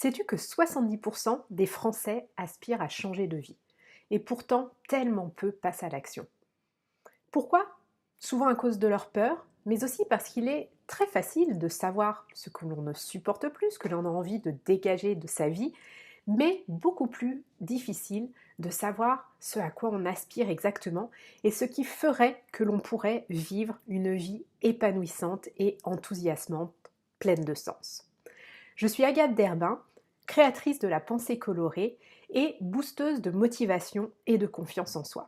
Sais-tu que 70% des Français aspirent à changer de vie? Et pourtant, tellement peu passent à l'action. Pourquoi? Souvent à cause de leur peur, mais aussi parce qu'il est très facile de savoir ce que l'on ne supporte plus, ce que l'on a envie de dégager de sa vie, mais beaucoup plus difficile de savoir ce à quoi on aspire exactement et ce qui ferait que l'on pourrait vivre une vie épanouissante et enthousiasmante, pleine de sens. Je suis Agathe Derbin, créatrice de la pensée colorée et boosteuse de motivation et de confiance en soi.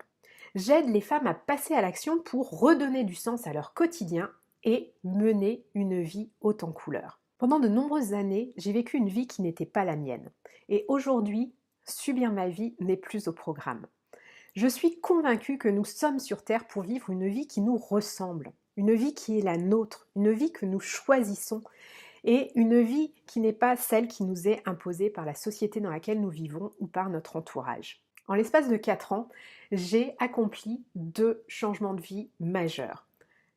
J'aide les femmes à passer à l'action pour redonner du sens à leur quotidien et mener une vie haute en couleurs. Pendant de nombreuses années, j'ai vécu une vie qui n'était pas la mienne. Et aujourd'hui, subir ma vie n'est plus au programme. Je suis convaincue que nous sommes sur Terre pour vivre une vie qui nous ressemble, une vie qui est la nôtre, une vie que nous choisissons et une vie qui n'est pas celle qui nous est imposée par la société dans laquelle nous vivons ou par notre entourage. En l'espace de 4 ans, j'ai accompli 2 changements de vie majeurs.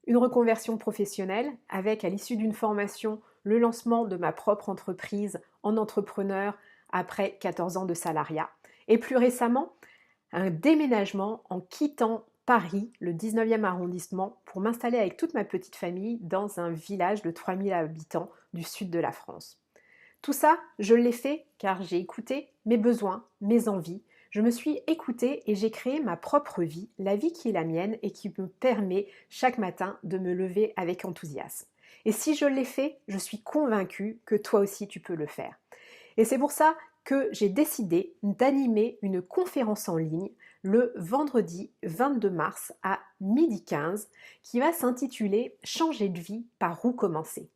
Une reconversion professionnelle avec, à l'issue d'une formation, le lancement de ma propre entreprise en entrepreneur après 14 ans de salariat. Et plus récemment, un déménagement en quittant Paris, le 19e arrondissement, pour m'installer avec toute ma petite famille dans un village de 3000 habitants du sud de la France. Tout ça, je l'ai fait car j'ai écouté mes besoins, mes envies. Je me suis écoutée et j'ai créé ma propre vie, la vie qui est la mienne et qui me permet chaque matin de me lever avec enthousiasme. Et si je l'ai fait, je suis convaincue que toi aussi tu peux le faire. Et c'est pour ça que j'ai décidé d'animer une conférence en ligne le vendredi 22 mars à 12h15 qui va s'intituler Changer de vie, par où commencer?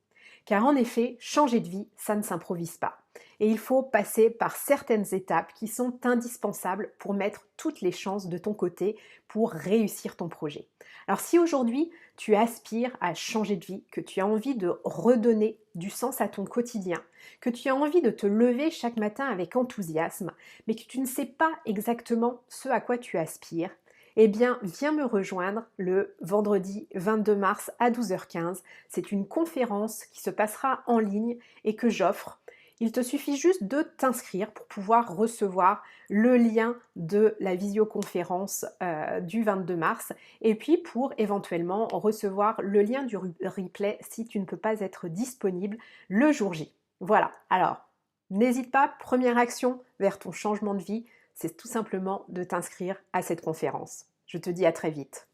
Car en effet, changer de vie, ça ne s'improvise pas. Et il faut passer par certaines étapes qui sont indispensables pour mettre toutes les chances de ton côté pour réussir ton projet. Alors si aujourd'hui tu aspires à changer de vie, que tu as envie de redonner du sens à ton quotidien, que tu as envie de te lever chaque matin avec enthousiasme, mais que tu ne sais pas exactement ce à quoi tu aspires, eh bien, viens me rejoindre le vendredi 22 mars à 12h15. C'est une conférence qui se passera en ligne et que j'offre. Il te suffit juste de t'inscrire pour pouvoir recevoir le lien de la visioconférence du 22 mars et puis pour éventuellement recevoir le lien du replay si tu ne peux pas être disponible le jour J. Voilà, alors n'hésite pas, première action vers ton changement de vie, c'est tout simplement de t'inscrire à cette conférence. Je te dis à très vite.